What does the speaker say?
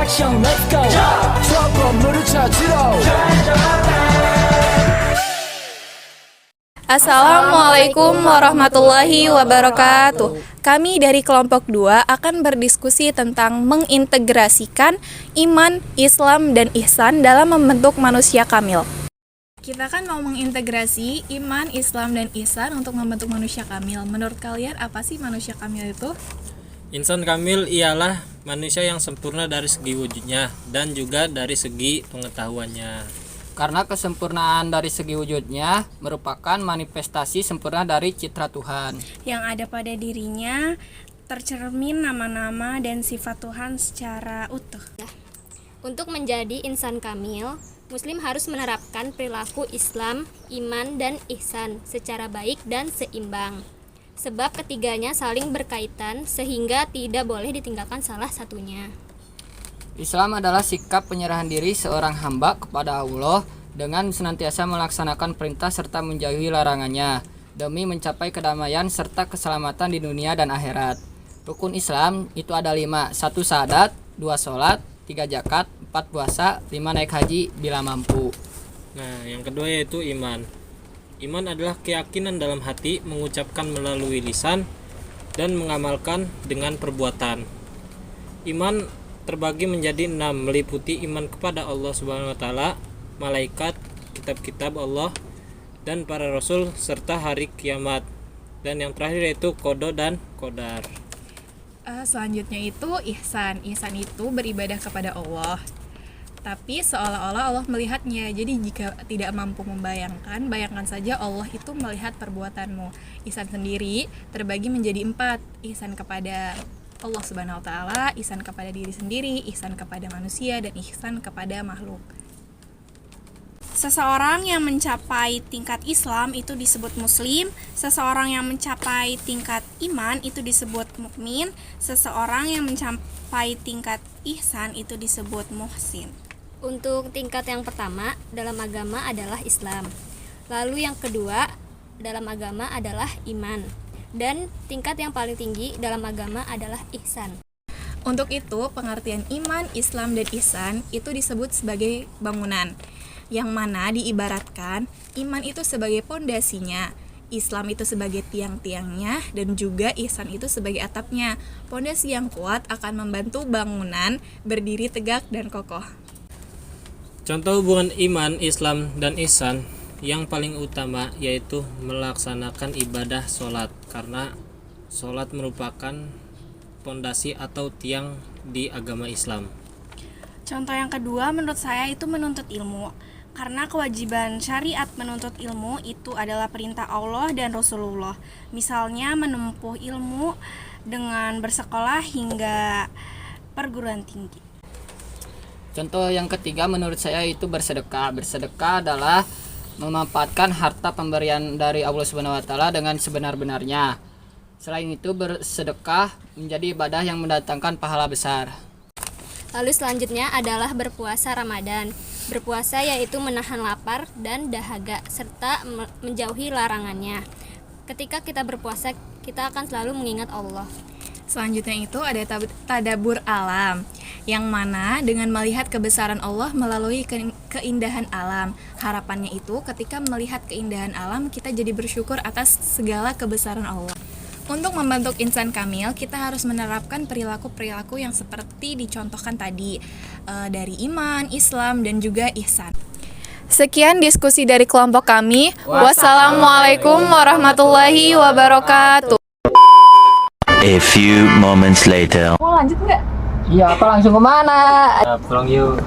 action, let's go. trouble 찾으러. Assalamualaikum warahmatullahi wabarakatuh. Kami dari kelompok 2 akan berdiskusi tentang mengintegrasikan iman, Islam, dan ihsan dalam membentuk manusia kamil. Kita kan mau mengintegrasi iman, Islam, dan ihsan untuk membentuk manusia kamil. Menurut kalian apa sih manusia kamil itu? Insan kamil ialah manusia yang sempurna dari segi wujudnya dan juga dari segi pengetahuannya. Karena kesempurnaan dari segi wujudnya merupakan manifestasi sempurna dari citra Tuhan. Yang ada pada dirinya tercermin nama-nama dan sifat Tuhan secara utuh. Untuk menjadi insan kamil, Muslim harus menerapkan perilaku Islam, iman, dan ihsan secara baik dan seimbang. Sebab ketiganya saling berkaitan sehingga tidak boleh ditinggalkan salah satunya. Islam adalah sikap penyerahan diri seorang hamba kepada Allah dengan senantiasa melaksanakan perintah serta menjauhi larangannya demi mencapai kedamaian serta keselamatan di dunia dan akhirat. Rukun Islam itu ada 5, 1 syahadat, 2 sholat, 3 zakat, 4 puasa, 5 naik haji bila mampu. Nah, yang kedua yaitu iman. Iman adalah keyakinan dalam hati, mengucapkan melalui lisan, dan mengamalkan dengan perbuatan. Iman terbagi menjadi 6, meliputi iman kepada Allah Subhanahu wa taala, malaikat, kitab-kitab Allah, dan para rasul serta hari kiamat. Dan yang terakhir yaitu qada dan qadar. Selanjutnya itu ihsan. Ihsan itu beribadah kepada Allah, tapi seolah-olah Allah melihatnya. Jadi jika tidak mampu membayangkan, bayangkan saja Allah itu melihat perbuatanmu. Ihsan sendiri terbagi menjadi 4. Ihsan kepada Allah Subhanahu wa taala, ihsan kepada diri sendiri, ihsan kepada manusia, dan ihsan kepada makhluk. Seseorang yang mencapai tingkat Islam itu disebut muslim, seseorang yang mencapai tingkat iman itu disebut mukmin, seseorang yang mencapai tingkat ihsan itu disebut muhsin. Untuk tingkat yang pertama dalam agama adalah Islam. Lalu yang kedua dalam agama adalah iman. Dan tingkat yang paling tinggi dalam agama adalah ihsan. Untuk itu, pengertian iman, Islam, dan ihsan itu disebut sebagai bangunan, yang mana diibaratkan iman itu sebagai pondasinya, Islam itu sebagai tiang-tiangnya, dan juga ihsan itu sebagai atapnya. Pondasi yang kuat akan membantu bangunan berdiri tegak dan kokoh. Contoh hubungan iman, Islam, dan ihsan yang paling utama yaitu melaksanakan ibadah sholat, karena sholat merupakan pondasi atau tiang di agama Islam. Contoh yang kedua menurut saya itu menuntut ilmu, karena kewajiban syariat menuntut ilmu itu adalah perintah Allah dan Rasulullah. Misalnya menempuh ilmu dengan bersekolah hingga perguruan tinggi. Contoh yang ketiga menurut saya itu bersedekah. Bersedekah adalah memanfaatkan harta pemberian dari Allah Subhanahu wa taala dengan sebenar-benarnya. Selain itu, bersedekah menjadi ibadah yang mendatangkan pahala besar. Lalu selanjutnya adalah berpuasa Ramadan. Berpuasa yaitu menahan lapar dan dahaga serta menjauhi larangannya. Ketika kita berpuasa, kita akan selalu mengingat Allah. Selanjutnya itu ada tadabbur alam, yang mana dengan melihat kebesaran Allah melalui keindahan alam. Harapannya itu ketika melihat keindahan alam, kita jadi bersyukur atas segala kebesaran Allah. Untuk membentuk insan kamil, kita harus menerapkan perilaku-perilaku yang seperti dicontohkan tadi, dari iman, Islam, dan juga ihsan. Sekian diskusi dari kelompok kami. Wassalamualaikum warahmatullahi wabarakatuh. A few moments later. Iya, apa langsung kemana? Pulang yuk.